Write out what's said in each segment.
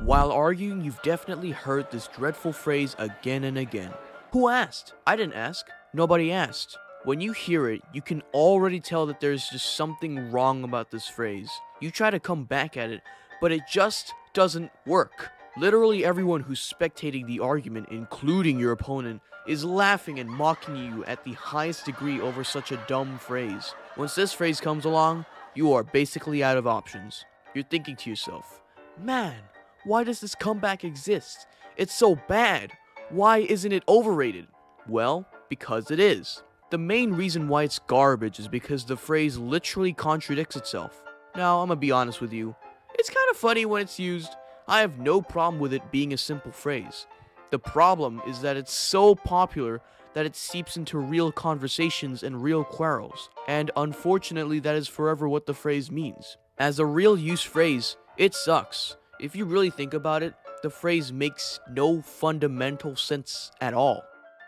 While arguing, you've definitely heard this dreadful phrase again and again. Who asked? I didn't ask. Nobody asked. When you hear it, you can already tell that there's just something wrong about this phrase. You try to come back at it, but it just doesn't work. Literally everyone who's spectating the argument, including your opponent, is laughing and mocking you at the highest degree over such a dumb phrase. Once this phrase comes along, you are basically out of options. You're thinking to yourself, man, why does this comeback exist? It's so bad. Why isn't it overrated? Well, because it is. The main reason why it's garbage is because the phrase literally contradicts itself. Now, I'm gonna be honest with you. It's kind of funny when it's used. I have no problem with it being a simple phrase. The problem is that it's so popular that it seeps into real conversations and real quarrels. And unfortunately, that is forever what the phrase means. As a real use phrase, it sucks. If you really think about it, the phrase makes no fundamental sense at all.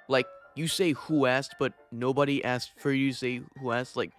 Like, you say who asked, but nobody asked for you to say who asked. Like,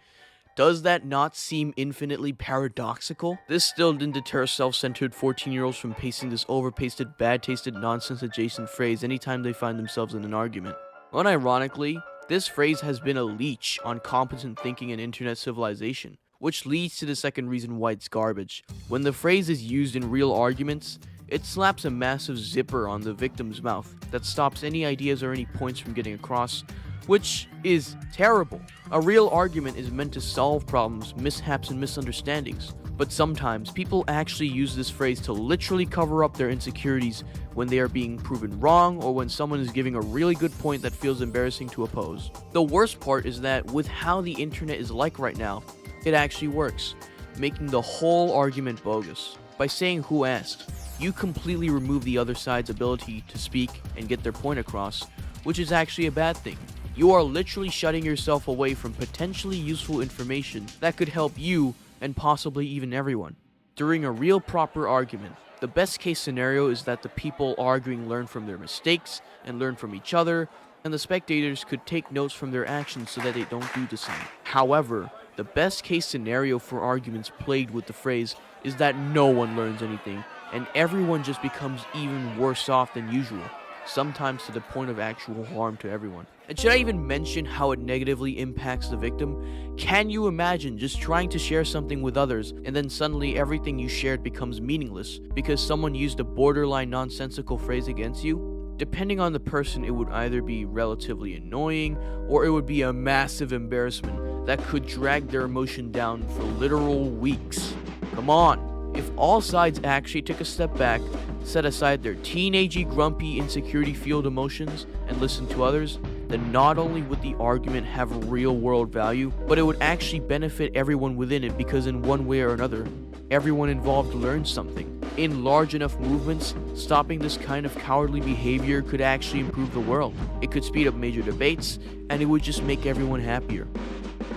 does that not seem infinitely paradoxical? This still didn't deter self-centered 14-year-olds from pasting this overpasted, bad-tasted, nonsense-adjacent phrase anytime they find themselves in an argument. Unironically, this phrase has been a leech on competent thinking and internet civilization, which leads to the second reason why it's garbage. When the phrase is used in real arguments, it slaps a massive zipper on the victim's mouth that stops any ideas or any points from getting across, which is terrible. A real argument is meant to solve problems, mishaps, and misunderstandings. But sometimes people actually use this phrase to literally cover up their insecurities when they are being proven wrong or when someone is giving a really good point that feels embarrassing to oppose. The worst part is that with how the internet is like right now, it actually works, making the whole argument bogus. By saying who asked, you completely remove the other side's ability to speak and get their point across, which is actually a bad thing. You are literally shutting yourself away from potentially useful information that could help you and possibly even everyone. During a real proper argument, the best case scenario is that the people arguing learn from their mistakes and learn from each other, and the spectators could take notes from their actions so that they don't do the same. However, the best case scenario for arguments played with the phrase is that no one learns anything, and everyone just becomes even worse off than usual, sometimes to the point of actual harm to everyone. And should I even mention how it negatively impacts the victim? Can you imagine just trying to share something with others and then suddenly everything you shared becomes meaningless because someone used a borderline nonsensical phrase against you? Depending on the person, it would either be relatively annoying or it would be a massive embarrassment that could drag their emotion down for literal weeks. Come on, if all sides actually took a step back, set aside their teenagey, grumpy, insecurity-fueled emotions, and listened to others, then not only would the argument have real-world value, but it would actually benefit everyone within it because in one way or another, everyone involved learned something. In large enough movements, stopping this kind of cowardly behavior could actually improve the world. It could speed up major debates, and it would just make everyone happier.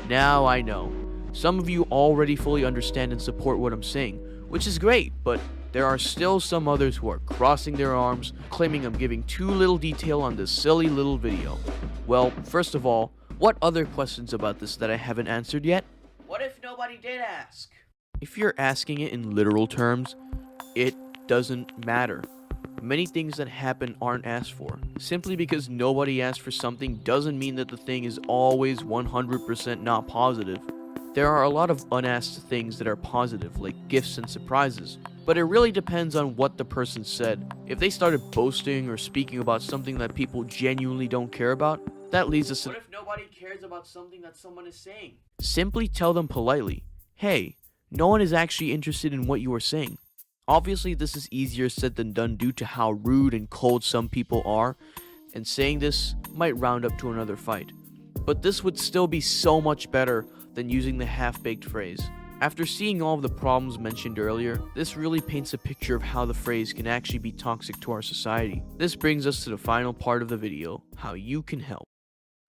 Now I know, some of you already fully understand and support what I'm saying, which is great, but there are still some others who are crossing their arms, claiming I'm giving too little detail on this silly little video. Well, first of all, what other questions about this that I haven't answered yet? What if nobody did ask? If you're asking it in literal terms, it doesn't matter. Many things that happen aren't asked for. Simply because nobody asked for something doesn't mean that the thing is always 100% not positive. There are a lot of unasked things that are positive, like gifts and surprises, but it really depends on what the person said. If they started boasting or speaking about something that people genuinely don't care about, that leads us to what if nobody cares about something that someone is saying? Simply tell them politely, hey, no one is actually interested in what you are saying. Obviously, this is easier said than done due to how rude and cold some people are, and saying this might round up to another fight. But this would still be so much better than using the half-baked phrase. After seeing all of the problems mentioned earlier, this really paints a picture of how the phrase can actually be toxic to our society. This brings us to the final part of the video, how you can help.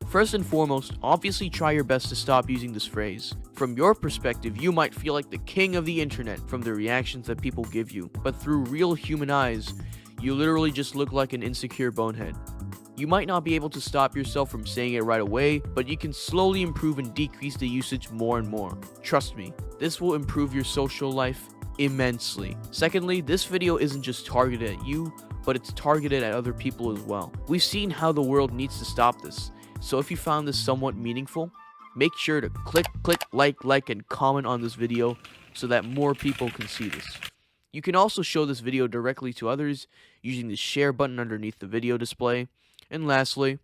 First and foremost, obviously try your best to stop using this phrase. From your perspective, you might feel like the king of the internet from the reactions that people give you, but through real human eyes, you literally just look like an insecure bonehead. You might not be able to stop yourself from saying it right away, but you can slowly improve and decrease the usage more and more. Trust me, this will improve your social life immensely. Secondly, this video isn't just targeted at you, but it's targeted at other people as well. We've seen how the world needs to stop this, so if you found this somewhat meaningful, make sure to click, like, and comment on this video so that more people can see this. You can also show this video directly to others using the share button underneath the video display. And lastly,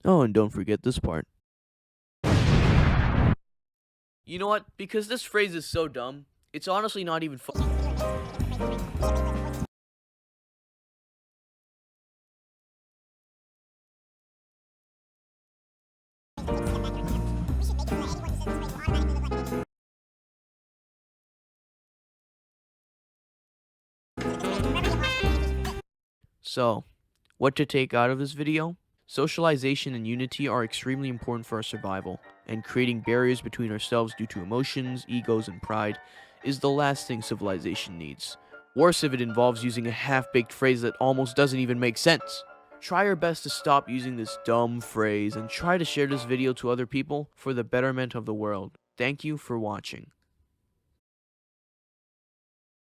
oh, and don't forget this part. You know what? Because this phrase is so dumb, it's honestly not even funny. So, what to take out of this video? Socialization and unity are extremely important for our survival, and creating barriers between ourselves due to emotions, egos, and pride is the last thing civilization needs. Worse if it involves using a half-baked phrase that almost doesn't even make sense. Try your best to stop using this dumb phrase and try to share this video to other people for the betterment of the world. Thank you for watching.